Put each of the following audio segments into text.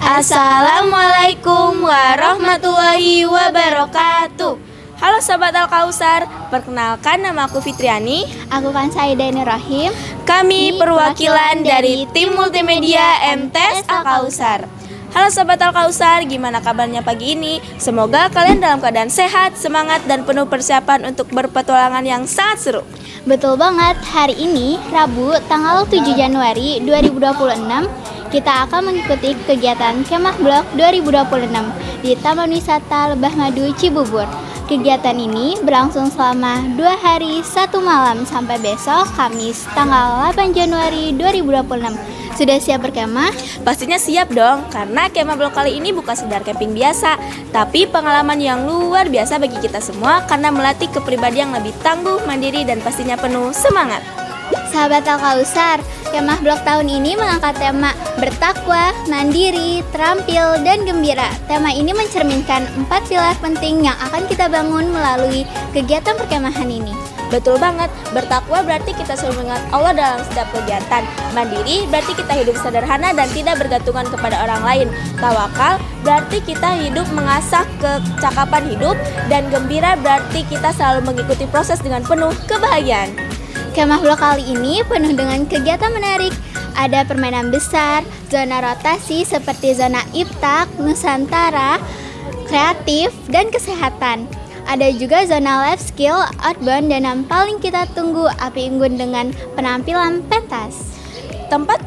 Assalamualaikum warahmatullahi wabarakatuh. Halo Sobat Al-Kausar, perkenalkan nama aku Fitriani. Aku kan Saidaini Rahim. Kami perwakilan dari tim multimedia MTS Al-Kausar. Halo Sobat Al-Kausar, gimana kabarnya pagi ini? Semoga kalian dalam keadaan sehat, semangat, dan penuh persiapan untuk berpetualangan yang sangat seru. Betul banget, hari ini Rabu tanggal 7 Januari 2026 kita akan mengikuti kegiatan Kemah Blok 2026 di Taman Wisata Lebah Madu Cibubur. Kegiatan ini berlangsung selama 2 hari 1 malam sampai besok Kamis tanggal 8 Januari 2026. Sudah siap berkemah? Pastinya siap dong, karena Kemah Blok kali ini bukan sekedar camping biasa, tapi pengalaman yang luar biasa bagi kita semua karena melatih kepribadian yang lebih tangguh, mandiri, dan pastinya penuh semangat. Sahabat Al-Kausar, Kemah Blok tahun ini mengangkat tema bertakwa, mandiri, terampil, dan gembira. Tema ini mencerminkan 4 pilar penting yang akan kita bangun melalui kegiatan perkemahan ini. Betul banget, bertakwa berarti kita selalu mengingat Allah dalam setiap kegiatan. Mandiri berarti kita hidup sederhana dan tidak bergantungan kepada orang lain. Tawakal berarti kita hidup mengasah kecakapan hidup. Dan gembira berarti kita selalu mengikuti proses dengan penuh kebahagiaan. Kemah Blok kali ini penuh dengan kegiatan menarik. Ada permainan besar, zona rotasi seperti zona Iptak, Nusantara, kreatif, dan kesehatan. Ada juga zona life skill, outbound, dan yang paling kita tunggu api unggun dengan penampilan pentas. Tempat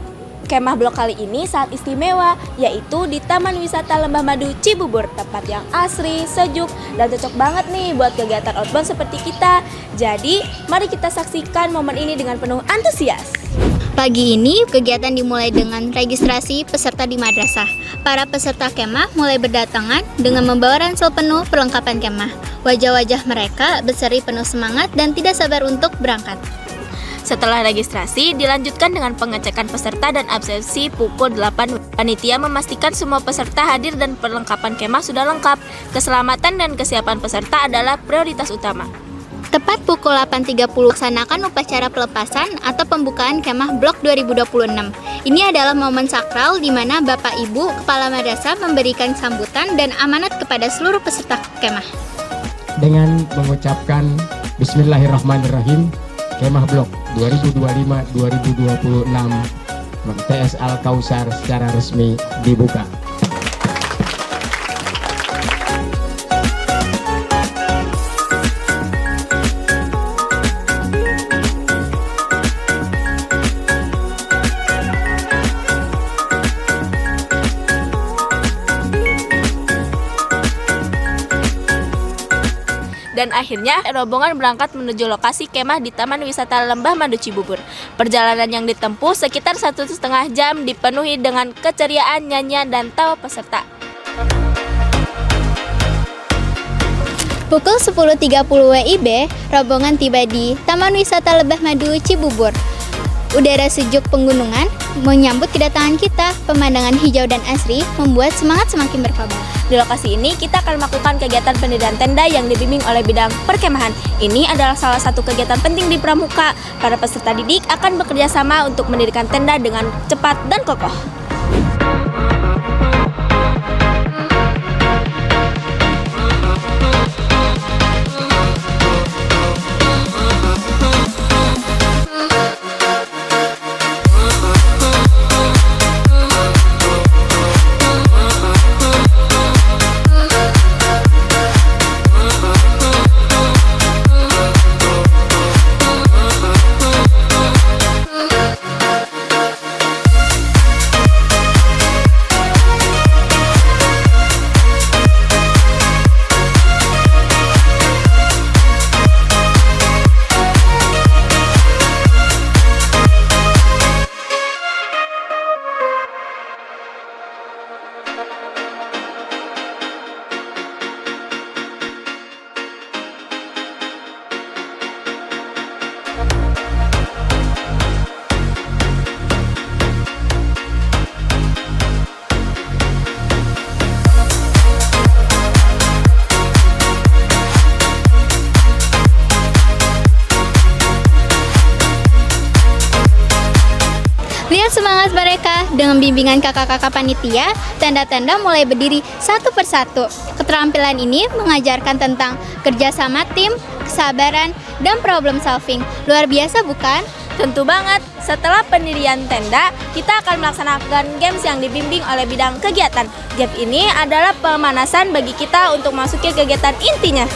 Kemah Blok kali ini sangat istimewa, yaitu di Taman Wisata Lembah Madu Cibubur. Tempat yang asri, sejuk, dan cocok banget nih buat kegiatan outbound seperti kita. Jadi, mari kita saksikan momen ini dengan penuh antusias. Pagi ini, kegiatan dimulai dengan registrasi peserta di madrasah. Para peserta kemah mulai berdatangan dengan membawa ransel penuh perlengkapan kemah. Wajah-wajah mereka berseri penuh semangat dan tidak sabar untuk berangkat. Setelah registrasi, dilanjutkan dengan pengecekan peserta dan absensi pukul 8. Panitia memastikan semua peserta hadir dan perlengkapan kemah sudah lengkap. Keselamatan dan kesiapan peserta adalah prioritas utama. Tepat pukul 8.30 laksanakan upacara pelepasan atau pembukaan Kemah Blok 2026. Ini adalah momen sakral di mana Bapak Ibu Kepala Madrasah memberikan sambutan dan amanat kepada seluruh peserta kemah. Dengan mengucapkan Bismillahirrahmanirrahim, Kemah Blok 2025-2026 MTS Al-Kausar secara resmi dibuka. Dan akhirnya rombongan berangkat menuju lokasi kemah di Taman Wisata Lembah Madu Cibubur. Perjalanan yang ditempuh sekitar 1,5 jam dipenuhi dengan keceriaan, nyanyian, dan tawa peserta. Pukul 10.30 WIB, rombongan tiba di Taman Wisata Lebah Madu Cibubur. Udara sejuk penggunungan menyambut kedatangan kita. Pemandangan hijau dan asri membuat semangat semakin berkobar. Di lokasi ini kita akan melakukan kegiatan pendirian tenda yang dibimbing oleh bidang perkemahan. Ini adalah salah satu kegiatan penting di Pramuka. Para peserta didik akan bekerja sama untuk mendirikan tenda dengan cepat dan kokoh. dengan bimbingan kakak-kakak panitia, tenda-tenda mulai berdiri satu persatu. Keterampilan ini mengajarkan tentang kerjasama tim, kesabaran, dan problem solving. Luar biasa bukan? Tentu banget, setelah pendirian tenda, kita akan melaksanakan games yang dibimbing oleh bidang kegiatan. Game ini adalah pemanasan bagi kita untuk masuki kegiatan intinya.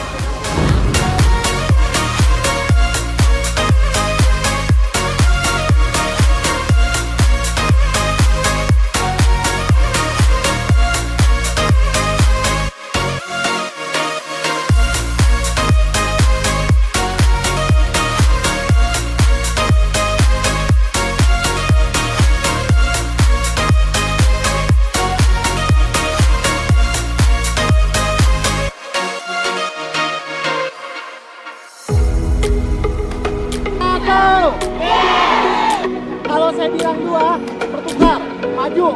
Kalau saya bilang 2, bertukar, maju.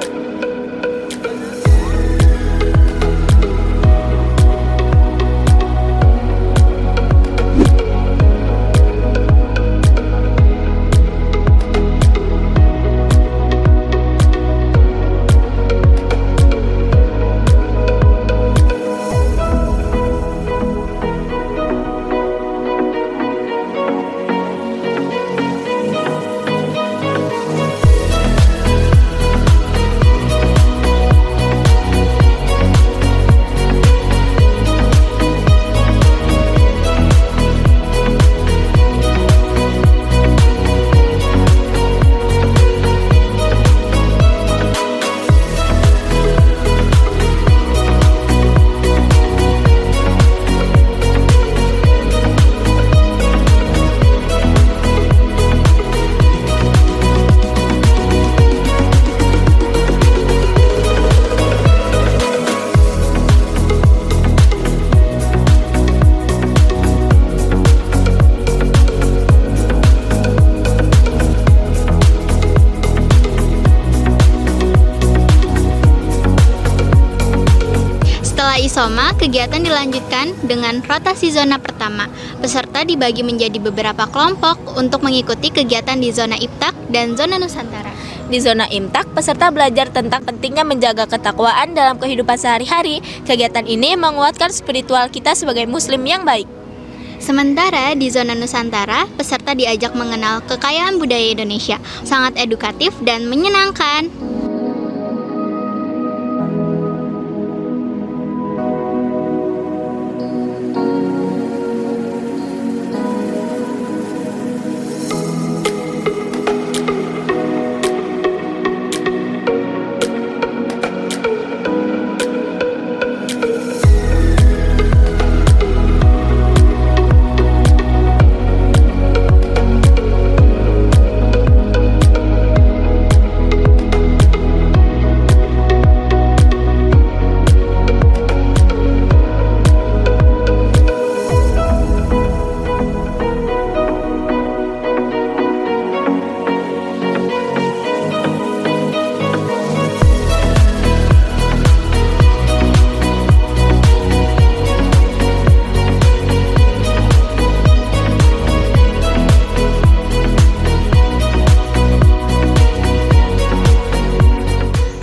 Setelah isoma, kegiatan dilanjutkan dengan rotasi zona pertama. Peserta dibagi menjadi beberapa kelompok untuk mengikuti kegiatan di zona Iptak dan zona Nusantara. Di zona Imtak, peserta belajar tentang pentingnya menjaga ketakwaan dalam kehidupan sehari-hari. Kegiatan ini menguatkan spiritual kita sebagai muslim yang baik. Sementara di zona Nusantara, peserta diajak mengenal kekayaan budaya Indonesia. Sangat edukatif dan menyenangkan.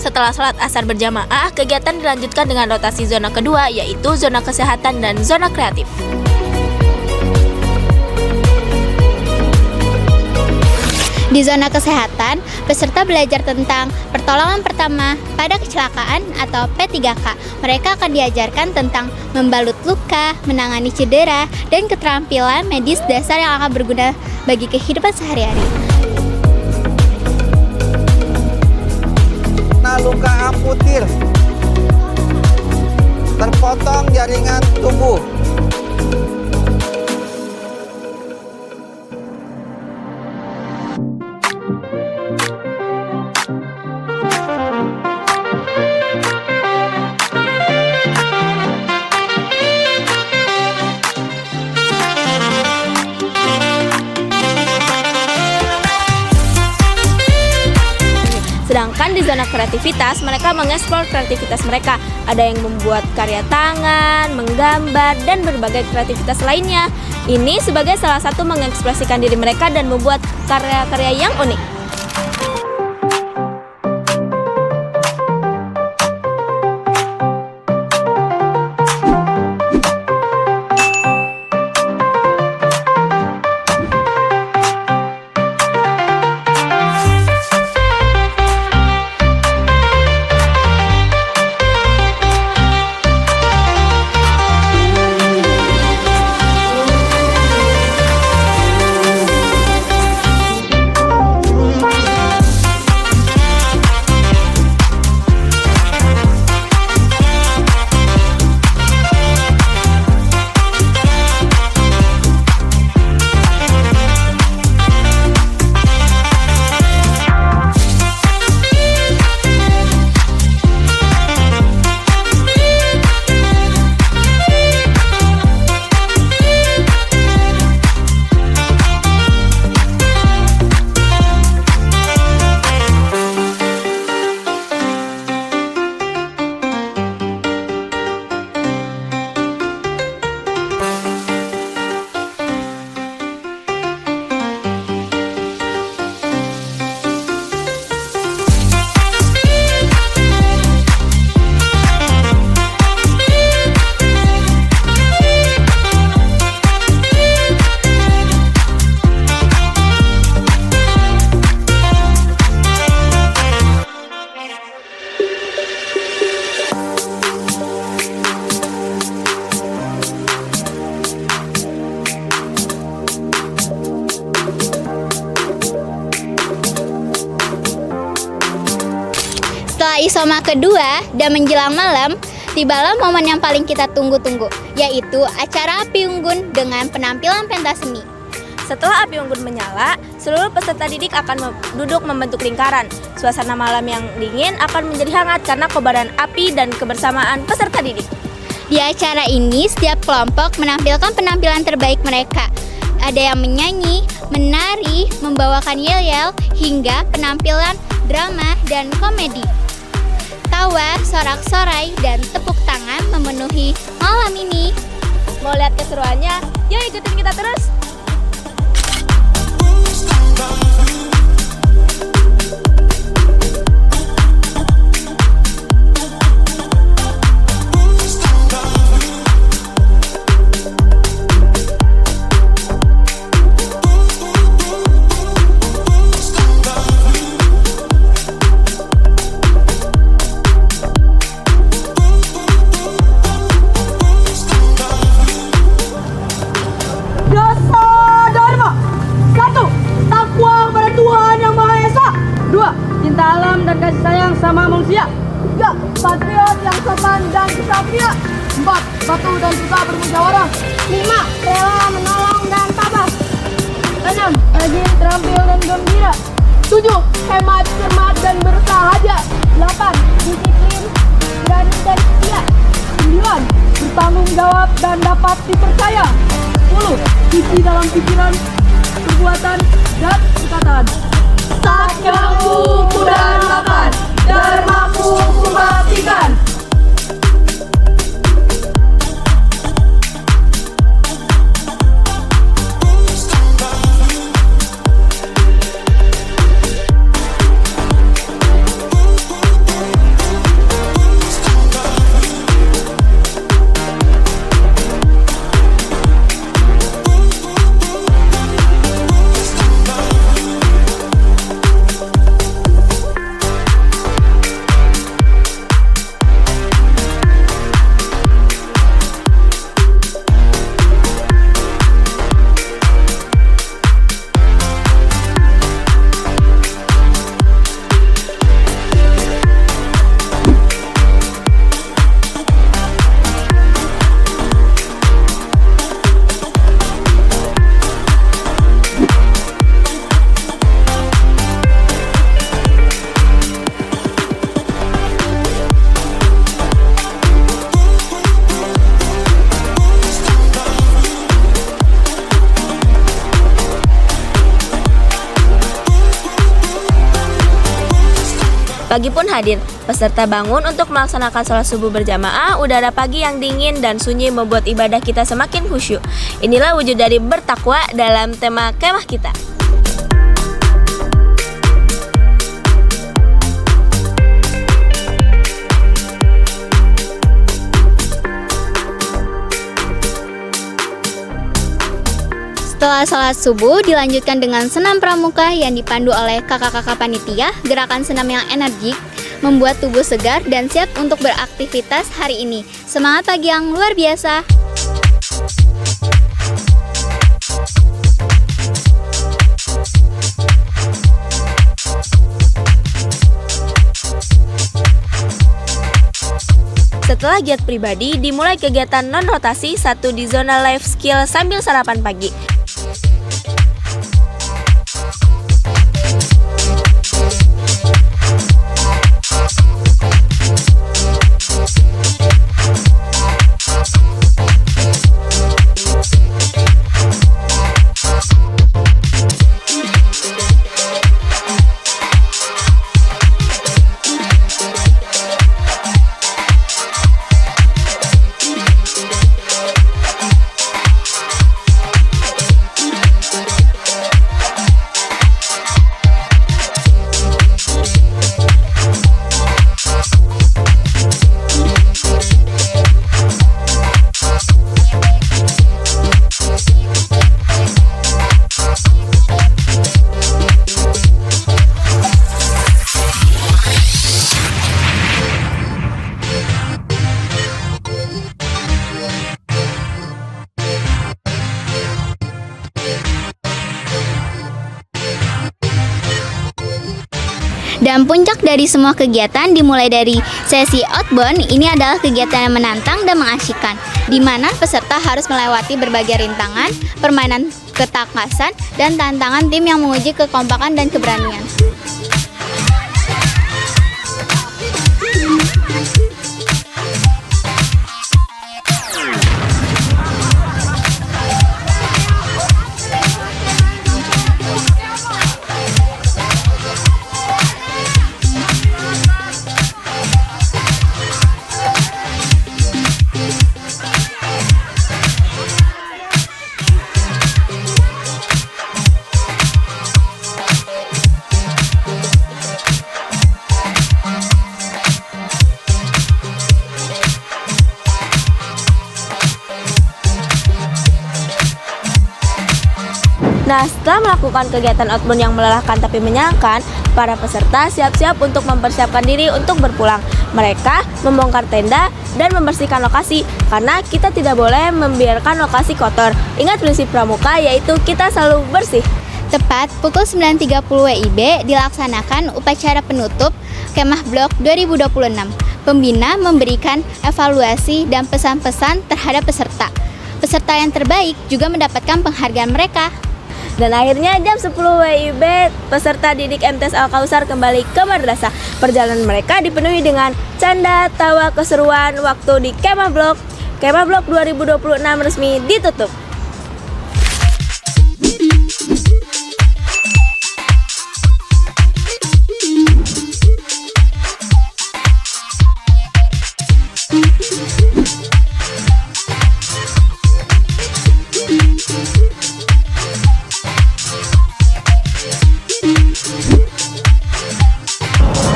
Setelah sholat asar berjamaah, kegiatan dilanjutkan dengan rotasi zona kedua, yaitu zona kesehatan dan zona kreatif. Di zona kesehatan, peserta belajar tentang pertolongan pertama pada kecelakaan atau P3K. Mereka akan diajarkan tentang membalut luka, menangani cedera, dan keterampilan medis dasar yang akan berguna bagi kehidupan sehari-hari. Luka amputir, terpotong jaringan tubuh. Sedangkan di zona kreativitas, mereka mengeksplor kreativitas mereka. Ada yang membuat karya tangan, menggambar, dan berbagai kreativitas lainnya. Ini sebagai salah satu mengekspresikan diri mereka dan membuat karya-karya yang unik. kedua, dan menjelang malam, tibalah momen yang paling kita tunggu-tunggu, yaitu acara api unggun dengan penampilan pentas seni. Setelah api unggun menyala, seluruh peserta didik akan duduk membentuk lingkaran. Suasana malam yang dingin akan menjadi hangat karena kobaran api dan kebersamaan peserta didik. Di acara ini, setiap kelompok menampilkan penampilan terbaik mereka. Ada yang menyanyi, menari, membawakan yel-yel, hingga penampilan drama dan komedi. Tawa, sorak-sorai, dan tepuk tangan memenuhi malam ini. Mau lihat keseruannya? Yuk ikutin kita terus! Cinta alam dan kasih sayang sama manusia. 3. Patriot yang sopan dan kesatria. 4. Patuh dan suka bermusyawarah. 5. Rela menolong dan tabah. 6. Rajin, terampil dan gembira. 7. Hemat, cermat dan bersahaja. 8. Disiplin, berani dan setia. 9. Bertanggung jawab dan dapat dipercaya. 10. Suci dalam pikiran, perbuatan, dan perkataan. Satyaku kudanakan, dharmaku kubaktikan. Pagi pun hadir, peserta bangun untuk melaksanakan sholat subuh berjamaah. Udara pagi yang dingin dan sunyi membuat ibadah kita semakin khusyuk. Inilah wujud dari bertakwa dalam tema kemah kita. Setelah sholat subuh dilanjutkan dengan senam pramuka yang dipandu oleh kakak-kakak panitia. Gerakan senam yang energik membuat tubuh segar dan siap untuk beraktivitas hari ini. Semangat pagi yang luar biasa! Setelah giat pribadi, dimulai kegiatan non-rotasi satu di zona life skill sambil sarapan pagi. Dan puncak dari semua kegiatan dimulai dari sesi outbound. Ini adalah kegiatan yang menantang dan mengasyikkan, di mana peserta harus melewati berbagai rintangan, permainan ketangkasan, dan tantangan tim yang menguji kekompakan dan keberanian. Nah, setelah melakukan kegiatan outbound yang melelahkan tapi menyenangkan, para peserta siap-siap untuk mempersiapkan diri untuk berpulang. Mereka membongkar tenda dan membersihkan lokasi, karena kita tidak boleh membiarkan lokasi kotor. Ingat prinsip pramuka, yaitu kita selalu bersih. Tepat pukul 9.30 WIB dilaksanakan upacara penutup Kemah Blok 2026. Pembina memberikan evaluasi dan pesan-pesan terhadap peserta. Peserta yang terbaik juga mendapatkan penghargaan mereka. Dan akhirnya jam 10 WIB, peserta didik MTS Al-Kausar kembali ke madrasah. Perjalanan mereka dipenuhi dengan canda, tawa, keseruan waktu di Kemah Blok. Kemah Blok 2026 resmi ditutup.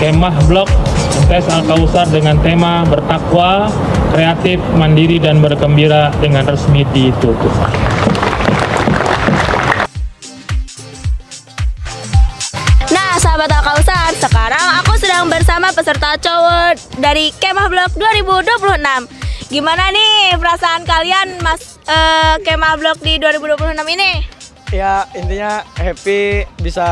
Kemah Blok MTS Al-Kausar dengan tema bertakwa, kreatif, mandiri, dan bergembira dengan resmi ditutup. Nah, sahabat Al-Kausar, sekarang aku sedang bersama peserta cowok dari Kemah Blok 2026. Gimana nih perasaan kalian Kemah Blok di 2026 ini? Ya, intinya happy bisa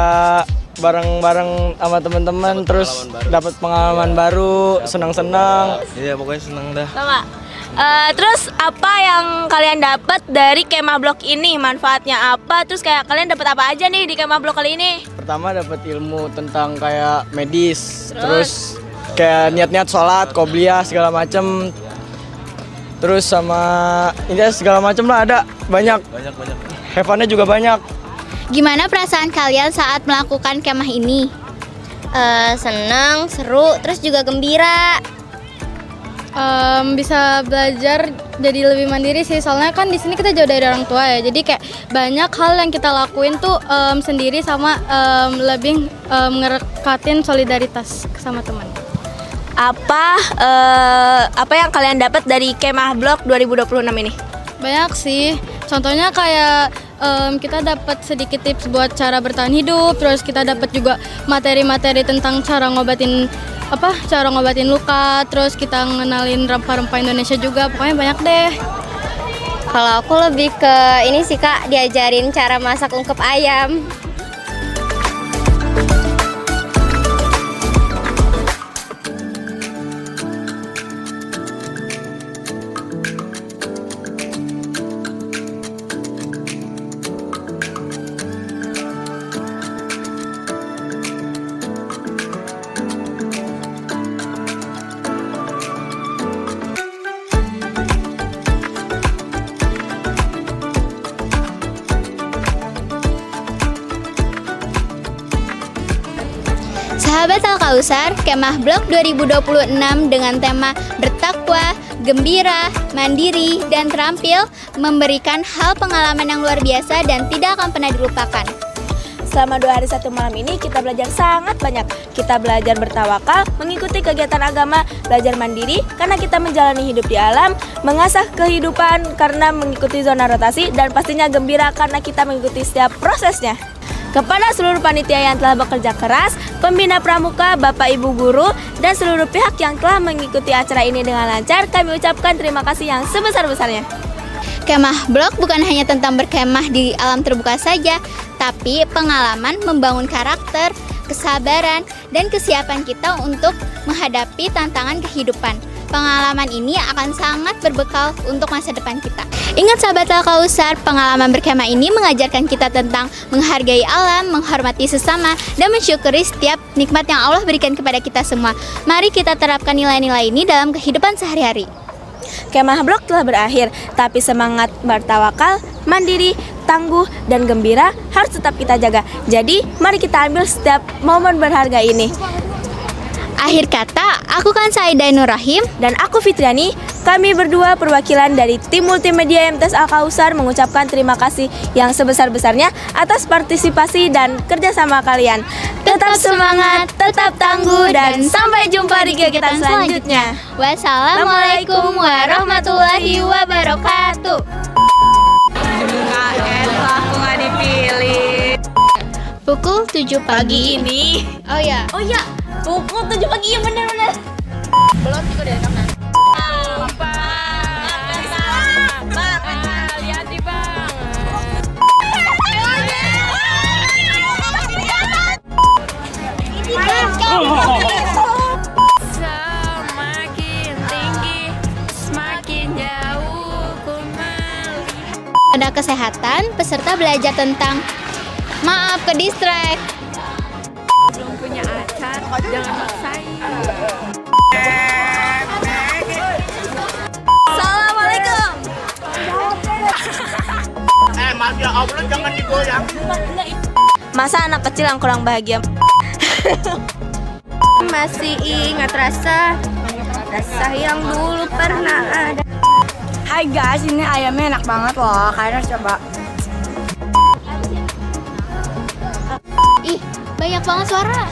bareng-bareng sama teman-teman, terus dapat pengalaman baru, senang-senang. Iya, pokoknya seneng dah. Sama. Terus apa yang kalian dapat dari Kemah Blok ini? Manfaatnya apa? Terus kayak kalian dapat apa aja nih di Kemah Blok kali ini? Pertama dapat ilmu tentang kayak medis, terus kayak niat-niat sholat, qobliyah segala macem. Terus sama intinya segala macem lah, ada banyak. Have fun-nya juga banyak. Gimana perasaan kalian saat melakukan kemah ini? Senang, seru, terus juga gembira. Bisa belajar jadi lebih mandiri sih, soalnya kan di sini kita jauh dari orang tua ya, jadi kayak banyak hal yang kita lakuin tuh sendiri sama lebih ngerekatin solidaritas sama teman. Apa yang kalian dapat dari Kemah Blok 2026 ini? Banyak sih, contohnya kayak kita dapat sedikit tips buat cara bertahan hidup, terus kita dapat juga materi-materi tentang cara ngobatin luka, terus kita ngenalin rempah-rempah Indonesia juga, pokoknya banyak deh. Kalau aku lebih ke ini sih Kak, diajarin cara masak ungkep ayam. Sahabat Al-Kausar, Kemah Blok 2026 dengan tema bertakwa, gembira, mandiri, dan terampil memberikan hal pengalaman yang luar biasa dan tidak akan pernah dilupakan. Selama 2 hari 1 malam ini kita belajar sangat banyak. Kita belajar bertawakal, mengikuti kegiatan agama, belajar mandiri karena kita menjalani hidup di alam, mengasah kehidupan karena mengikuti zona rotasi, dan pastinya gembira karena kita mengikuti setiap prosesnya. Kepada seluruh panitia yang telah bekerja keras, pembina pramuka, Bapak Ibu guru, dan seluruh pihak yang telah mengikuti acara ini dengan lancar, kami ucapkan terima kasih yang sebesar-besarnya. Kemah Blok bukan hanya tentang berkemah di alam terbuka saja, tapi pengalaman membangun karakter, kesabaran, dan kesiapan kita untuk menghadapi tantangan kehidupan. Pengalaman ini akan sangat berbekal untuk masa depan kita. Ingat sahabat Al-Kausar, pengalaman berkemah ini mengajarkan kita tentang menghargai alam, menghormati sesama, dan mensyukuri setiap nikmat yang Allah berikan kepada kita semua. Mari kita terapkan nilai-nilai ini dalam kehidupan sehari-hari. Kemah blok telah berakhir, tapi semangat bertawakal, mandiri, tangguh, dan gembira harus tetap kita jaga. Jadi, mari kita ambil setiap momen berharga ini. Akhir kata, aku kan Saidah Nur Rahim. Dan aku Fitriani, kami berdua perwakilan dari tim Multimedia MTS Al-Kausar mengucapkan terima kasih yang sebesar-besarnya atas partisipasi dan kerjasama kalian. Tetap semangat, tetap tangguh, dan sampai jumpa di kegiatan selanjutnya. Wassalamualaikum warahmatullahi wabarakatuh. Aku nggak dipilih. Pukul 7 pagi. ini. Oh ya. Oh iya, pukul 7 pagi, ya bener-bener. Belum juga dari kanan. Semakin tinggi, semakin jauh ku melihat. Pada kesehatan, peserta belajar tentang maaf ke distract. Belum punya acar, jangan maksain. Assalamualaikum. Maaf ya Allah, jangan digoyang. Masa anak kecil yang kurang bahagia? Masih ingat rasa yang dulu pernah ada. Hai guys, ini ayamnya enak banget loh. Kalian harus coba. Ih, banyak banget suara.